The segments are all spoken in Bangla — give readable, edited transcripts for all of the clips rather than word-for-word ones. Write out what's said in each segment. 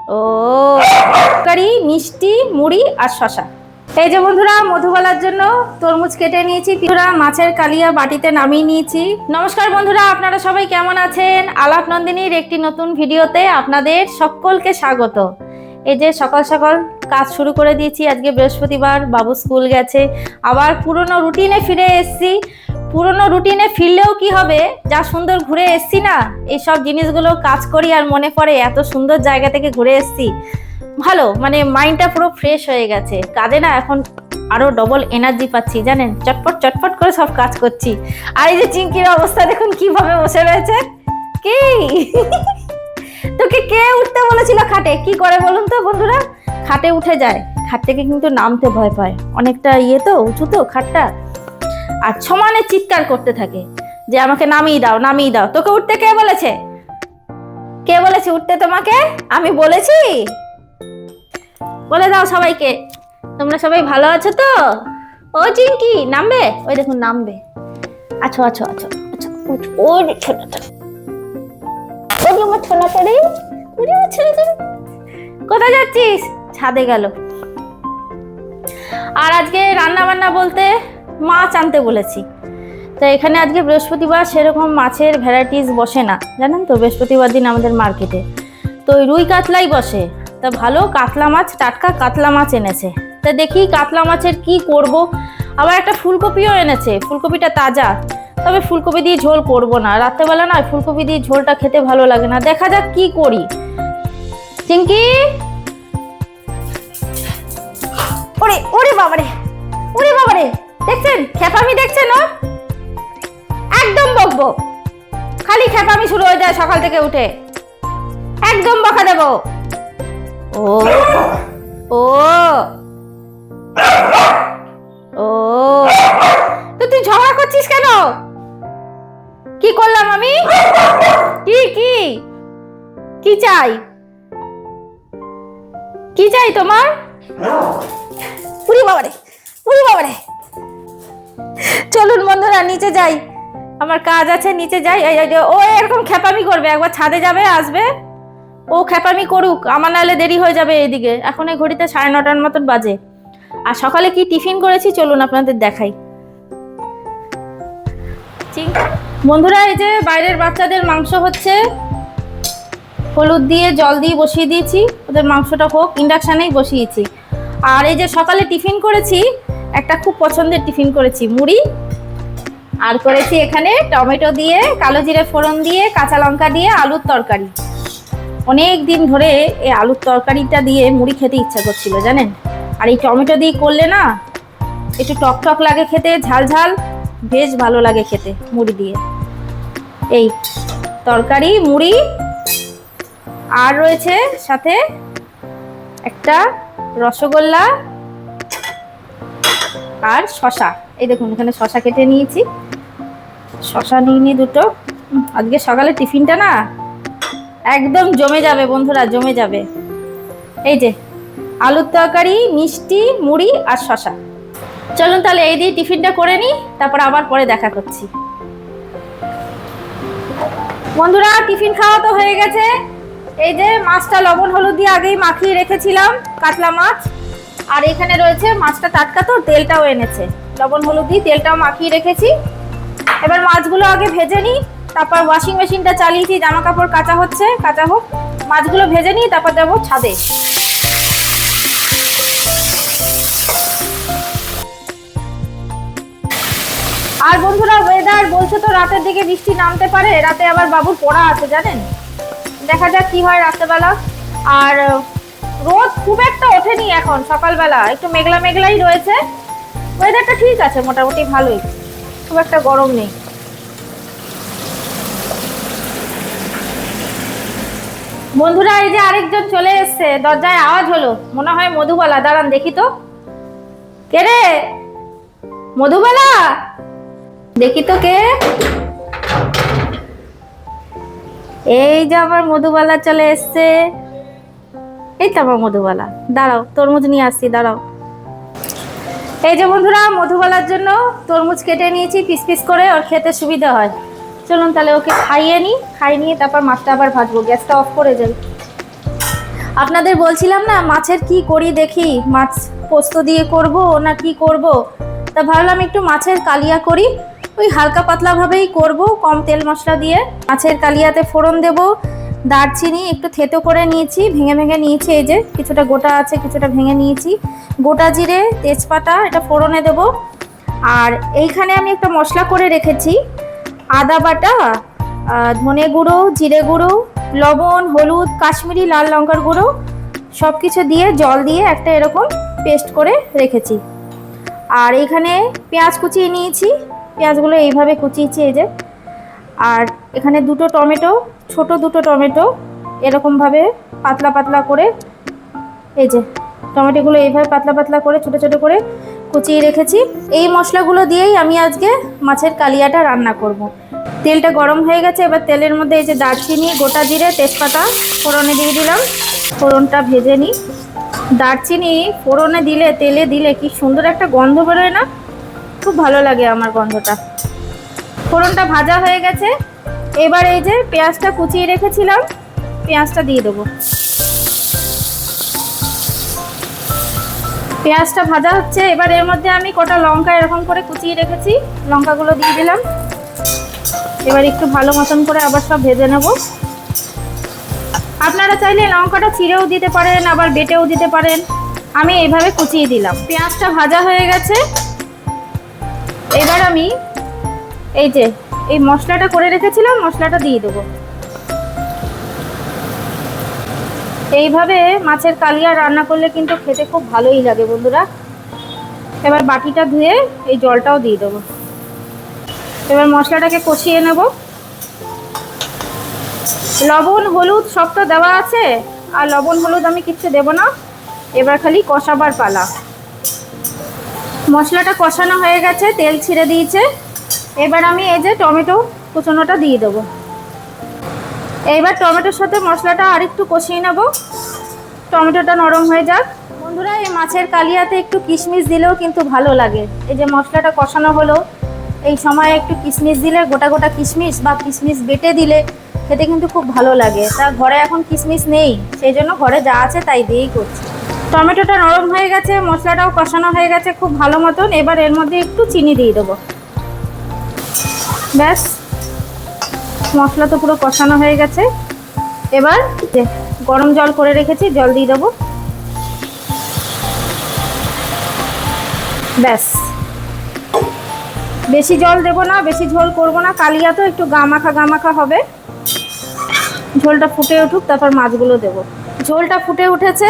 ও কারি মিষ্টি মুড়ি আর শশা। এই যে বন্ধুরা মধুবালার জন্য তরমুজ কেটে নিয়েছি, কিছুটা মাছের কালিয়া বাটিতে নামিয়ে নিয়েছি। নমস্কার বন্ধুরা, আপনারা সবাই কেমন আছেন? আলাপ নন্দিনীর একটি নতুন ভিডিওতে আপনাদের সকলকে স্বাগত। এই যে সকাল সকাল কাজ শুরু করে দিয়েছি। আজকে বৃহস্পতিবার, বাবু স্কুল গেছে, আবার পুরনো রুটিনে ফিরে এসেছি। পুরনো রুটিনে ফিরলেও কি হবে, যা সুন্দর ঘুরে এসছি না, এই সব জিনিসগুলো কাজ করি আর মনে পড়ে এত সুন্দর জায়গা থেকে ঘুরে এসছি। ভালো, মানে মাইন্ডটা পুরো ফ্রেশ হয়ে গেছে। কাজে না এখন আরো ডবল এনার্জি পাচ্ছি, জানেন, চটপট চটপট করে সব কাজ করছি। আর এই যে চিঙ্কির অবস্থা দেখুন কিভাবে বসে রয়েছে। কি তোকে কে উঠতে বলেছিল খাটে? কি করে বলুন তো বন্ধুরা? খাটে উঠে যায়, খাট থেকে কিন্তু নামতে ভয় পায়, অনেকটা তো উঁচু তো খাটটা, আর সমানে চিৎকার করতে থাকে যে আমাকে নামিয়ে দাও নামিয়ে দাও। তোকে উঠতে কে বলেছে? কে বলেছে উঠতে তোমাকে? আমি বলেছি? বলে দাও সবাইকে, তোমরা সবাই ভালো আছো তো? ও চিঙ্কি নামবে, ওই দেখুন নামবে। আছো আছো আছো আচ্ছা, ও ছোটটা, ওই আমার ছোটটা রে, ওরে আমার ছোটটা। কোথায় যাচ্ছিস? ছাদে গেল। আর আজকে রান্না বান্না বলতে মাছ আনতে বলেছি। তো এখানে আজকে বৃহস্পতিবার, সেরকম মাছের ভ্যারাইটিস বসে না, জানেন তো, বৃহস্পতিবার দিন আমাদের মার্কেটে তো ওই রুই কাতলাই বসে। তা ভালো কাতলা মাছ, টাটকা কাতলা মাছ এনেছে। তা দেখি কাতলা মাছের কি করব। আবার একটা ফুলকপিও এনেছে, ফুলকপিটা তাজা, তবে ফুলকপি দিয়ে ঝোল করব না, রাত্রেবেলা না ফুলকপি দিয়ে ঝোলটা খেতে ভালো লাগে না। দেখা যাক কি করি। চিঙ্কি, ওরে ওরে বাবারে, ওরে বাবারে, দেখছেন খেপামি দেখছেন? ও একদম বকবো, খালি খেপামি শুরু হয়ে যায় সকাল থেকে উঠে, একদম বকা দেবো। ও ও ও তো তুই ঝগড়া করছিস কেন? কি করলাম আমি? কি কি কি চাই? কি চাই তোমার? উরি বাবারে, উরি বাবারে। চলুন বন্ধুরা নিচে যাই, আমার কাজ আছে, নিচে যাই। ও এরকম খেপামি করবে, একবার ছাদে যাবে আসবে, ও খেপামি করুক, আমার নাহলে দেরি হয়ে যাবে এদিকে। এখন এই ঘড়িতে 9:30 মতন বাজে। আর সকালে কি টিফিন করেছি চলুন আপনাদের দেখাই। বন্ধুরা এই যে বাইরের বাচ্চাদের মাংস হচ্ছে, হলুদ দিয়ে জল দিয়ে বসিয়ে দিয়েছি, ওদের মাংসটা হোক, ইন্ডাকশানেই বসিয়েছি। আর এই যে সকালে টিফিন করেছি, একটা খুব পছন্দের টিফিন করেছি, মুড়ি, আর করেছি এখানে টমেটো দিয়ে, কালো জিরে ফোড়ন দিয়ে, কাঁচা লঙ্কা দিয়ে আলুর তরকারি। অনেক দিন ধরে এই আলুর তরকারিটা দিয়ে মুড়ি খেতে ইচ্ছা করছিল, জানেন। আর এই টমেটো দিয়ে করলে না একটু টক টক লাগে খেতে, ঝাল ঝাল, বেশ ভালো লাগে খেতে মুড়ি দিয়ে। এই তরকারি, মুড়ি, আর রয়েছে সাথে একটা রসগোল্লা আর শশা। এই দেখুন এখানে শশা কেটে নিয়েছি, শশা নিয়ে দুটো। আজকে সকালে টিফিনটা না একদম জমে যাবে বন্ধুরা, জমে যাবে। এই যে আলুর তরকারি, মিষ্টি, মুড়ি আর শশা। চলুন তাহলে এই দিয়ে টিফিনটা করে নিই, তারপর আবার পরে দেখা করছি। বন্ধুরা টিফিন খাওয়া তো হয়ে গেছে। এই যে মাছটা লবণ হলুদ দিয়ে আগেই মাখিয়ে রেখেছিলাম, কাতলা মাছ। আর এখানে রয়েছে মাছটা টাটকা তো, তেলটাও এনেছে, লবণ হলুদ দিয়ে তেলটাও মাখিয়ে রেখেছি। এবার মাছগুলো আগে ভেজে নিই, তারপর ওয়াশিং মেশিনটা চালিয়েছি, জামা কাপড় কাচা হচ্ছে, কাচা হোক, মাছগুলো ভেজে নিই, তারপর যাবো ছাদে। আর বন্ধুরা ওয়েদার বলছে তো রাতের দিকে বৃষ্টি নামতে পারে, রাতে আবার বাবুর পড়া আছে, জানেন। দেখা যাক কি হয় রাত্রেবেলা। আর রোদ খুব একটা ওঠেনি এখন, সকালবেলা একটু মেঘলা মেঘলাই রয়েছে। ওয়েদারটা ঠিক আছে, মোটামুটি ভালোই, খুব একটা গরম নেই। বন্ধুরা এই যে আরেকজন চলে এসছে, দরজায় আওয়াজ হলো, মনে হয় মধুবালা। দাঁড়ান দেখি তো, কে রে? মধুবালা, দেখি তো কে। এই যে আমার মধুবালা চলে এসছে, এই তো আমার মধুবালা। দাঁড়াও তরমুজ নিয়ে আসছি, দাঁড়াও। এই যে বন্ধুরা মধুবালার জন্য তরমুজ কেটে নিয়েছি পিস পিস করে, ওর খেতে সুবিধা হয়। চলুন তাহলে ওকে খাইয়ে নিই, খাইয়ে নিয়ে তারপর মাছটা আবার ভাজবো। গ্যাসটা অফ করে যাই। আপনাদের বলছিলাম না মাছের কি করি দেখি, মাছ পোস্ত দিয়ে করব না কি করব, তা ভাবলাম একটু মাছের কালিয়া করি। ওই হালকা পাতলাভাবেই করব, কম তেল মশলা দিয়ে। মাছের কালিয়াতে ফোড়ন দেব, দারচিনি একটু থেতো করে নিয়েছি, ভেঙে ভেঙে নিয়েছি, এই যে কিছুটা গোটা আছে কিছুটা ভেঙে নিয়েছি, গোটা জিরে তেজপাতা এটা ফোড়নে দেব। আর এইখানে আমি একটা মশলা করে রেখেছি, আদা বাটা, ধনে গুঁড়ো, জিরে গুঁড়ো, লবণ, হলুদ, কাশ্মীরি লাল লঙ্কার গুঁড়ো সব কিছু দিয়ে জল দিয়ে একটা এরকম পেস্ট করে রেখেছি। আর এইখানে পেঁয়াজ কুচিয়ে নিয়েছি, পেঁয়াজগুলো এইভাবে কুচিয়েছি এই যে। আর এখানে দুটো টমেটো, ছোট দুটো টমেটো এরকমভাবে পাতলা পাতলা করে, এই যে টমেটোগুলো এইভাবে পাতলা পাতলা করে ছোট ছোট করে কুচিয়ে রেখেছি। এই মশলাগুলো দিয়েই আমি আজকে মাছের কালিয়াটা রান্না করব। তেলটা গরম হয়ে গেছে, এবার তেলের মধ্যে এই যে দারচিনি, গোটা জিরে, তেজপাতা ফোড়নে দিয়ে দিলাম। ফোড়নটা ভেজে নিই। দারচিনি ফোড়নে দিলে, তেলে দিলে কি সুন্দর একটা গন্ধ বেরোয় না, খুব ভালো লাগে আমার গন্ধটা। ফোড়নটা ভাজা হয়ে গেছে, এবার এই যে পেঁয়াজটা কুচিয়ে রেখেছিলাম পেঁয়াজটা দিয়ে দেবো। পেঁয়াজটা ভাজা হচ্ছে, এবার এর মধ্যে আমি কটা লঙ্কা এরকম করে কুচিয়ে রেখেছি, লঙ্কাগুলো দিয়ে দিলাম। এবার একটু ভালো মতন করে আবার সব ভেজে নেব। আপনারা চাইলে লঙ্কাটা ছিঁড়েও দিতে পারেন, আবার বেটেও দিতে পারেন, আমি এইভাবে কুচিয়ে দিলাম। পেঁয়াজটা ভাজা হয়ে গেছে, এবার আমি এই যে এই মশলাটা করে রেখেছিলাম মশলাটা দিয়ে দেবো। এইভাবে মাছের কালিয়া রান্না করলে কিন্তু খেতে খুব ভালোই লাগে বন্ধুরা। এবার বাটিটা ধুয়ে এই জলটাও দিয়ে দেবো। এবার মশলাটাকে কষিয়ে নেব। লবণ হলুদ সব তো দেওয়া আছে, আর লবণ হলুদ আমি কিচ্ছু দেব না, এবার খালি কষাবার পালা। মশলাটা কষানো হয়ে গেছে, তেল ছিঁড়ে দিয়েছে, এবার আমি এই যে টমেটো কুচনোটা দিয়ে দেবো। এইবার টমেটোর সাথে মশলাটা আরেকটু কষিয়ে নেব, টমেটোটা নরম হয়ে যাক। বন্ধুরা এই মাছের কালিয়াতে একটু কিশমিশ দিলেও কিন্তু ভালো লাগে। এই যে মশলাটা কষানো হলো, এই সময় একটু কিশমিশ দিলে, গোটা গোটা কিশমিশ বা কিশমিশ বেটে দিলে খেতে কিন্তু খুব ভালো লাগে। তা ঘরে এখন কিশমিশ নেই, সেই জন্য ঘরে যা আছে তাই দিয়েই করছি। টমেটোটা নরম হয়ে গেছে, মশলাটাও কষানো হয়ে গেছে খুব ভালো মতন। এবার এর মধ্যে একটু চিনি দিয়ে দেবো। ব্যাস, মশলা তো পুরো কষানো হয়ে গেছে। এবার গরম জল করে রেখেছি, জল দিয়ে দেবো। ব্যাস, বেশি জল দেবো না, বেশি ঝোল করবো না, কালিয়া তো একটু গামাখা হবে। ঝোলটা ফুটে উঠুক, তারপর মাছগুলো দেবো। ঝোলটা ফুটে উঠেছে,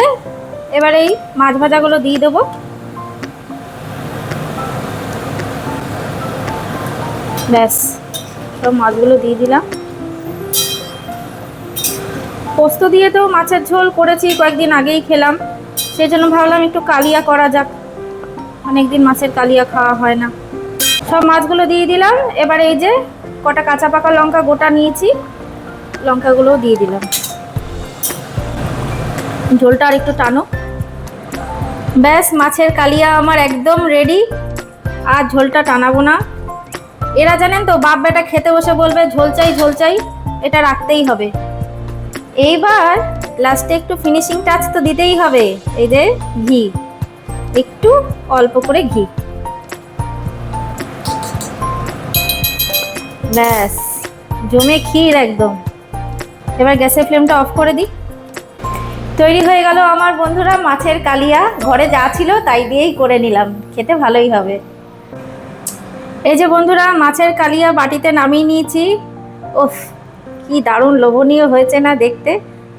এবার এই মাছ ভাজাগুলো দিয়ে দেবো। ব্যাস, সব মাছগুলো দিয়ে দিলাম। পোস্ত দিয়ে তো মাছের ঝোল করেছি, কয়েকদিন আগেই খেলাম, সেই জন্য ভাবলাম একটু কালিয়া করা যাক, অনেকদিন মাছের কালিয়া খাওয়া হয় না। সব মাছগুলো দিয়ে দিলাম। এবার এই যে কটা কাঁচা পাকা লঙ্কা গোটা নিয়েছি, লঙ্কাগুলোও দিয়ে দিলাম। ঝোলটা আর একটু টানো। ব্যাস, মাছের কালিয়া আমার একদম রেডি। আর ঝোলটা টানাবো না। এরা জানেন তো, বাপ বেটা খেতে বসে বলবে ঝোল চাই ঝোল চাই, এটা রাখতেই হবে। এইবার লাস্টে একটু ফিনিশিং টাচ তো দিতেই হবে, এই যে ঘি, একটু অল্প করে ঘি। ব্যাস, জমে ক্ষীর একদম। এবার গ্যাসের ফ্লেমটা অফ করে দিই। তৈরি হয়ে গেল আমার বন্ধুরা মাছের কালিয়া। ঘরে যা ছিল তাই দিয়েই করে নিলাম, খেতে ভালোই হবে। এই যে বন্ধুরা মাছের কালিয়া বাটিতে নামিয়ে নিয়েছি। উফ, কি দারুণ লোভনীয় হয়েছে না দেখতে,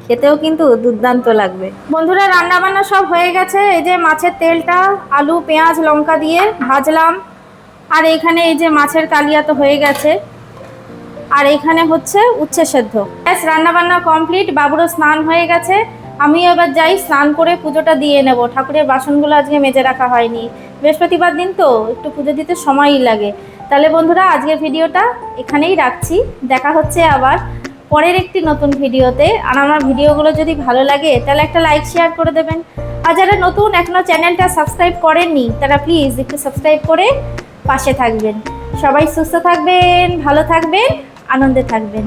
খেতেও কিন্তু দুর্দান্ত লাগবে। বন্ধুরা রান্না বান্না সব হয়ে গেছে। এই যে মাছের তেলটা আলু পেঁয়াজ লঙ্কা দিয়ে ভাজলাম, আর এখানে এই যে মাছের কালিয়া তো হয়ে গেছে, আর এখানে হচ্ছে উচ্ছে সেদ্ধ। ব্যাস, রান্না বান্না কমপ্লিট। বাবুরও স্নান হয়ে গেছে, আমিও এবার যাই স্নান করে পুজোটা দিয়ে নেব। ঠাকুরের বাসনগুলো আজকে মেজে রাখা হয়নি, বৃহস্পতিবার দিন তো একটু পুজো দিতে সময়ই লাগে। তাহলে বন্ধুরা আজকের ভিডিওটা এখানেই রাখছি, দেখা হচ্ছে আবার পরের একটি নতুন ভিডিওতে। আর আমার ভিডিওগুলো যদি ভালো লাগে তাহলে একটা লাইক শেয়ার করে দেবেন। আর যারা নতুন এখনও চ্যানেলটা সাবস্ক্রাইব করেননি তারা প্লিজ একটু সাবস্ক্রাইব করে পাশে থাকবেন। সবাই সুস্থ থাকবেন, ভালো থাকবেন, আনন্দে থাকবেন।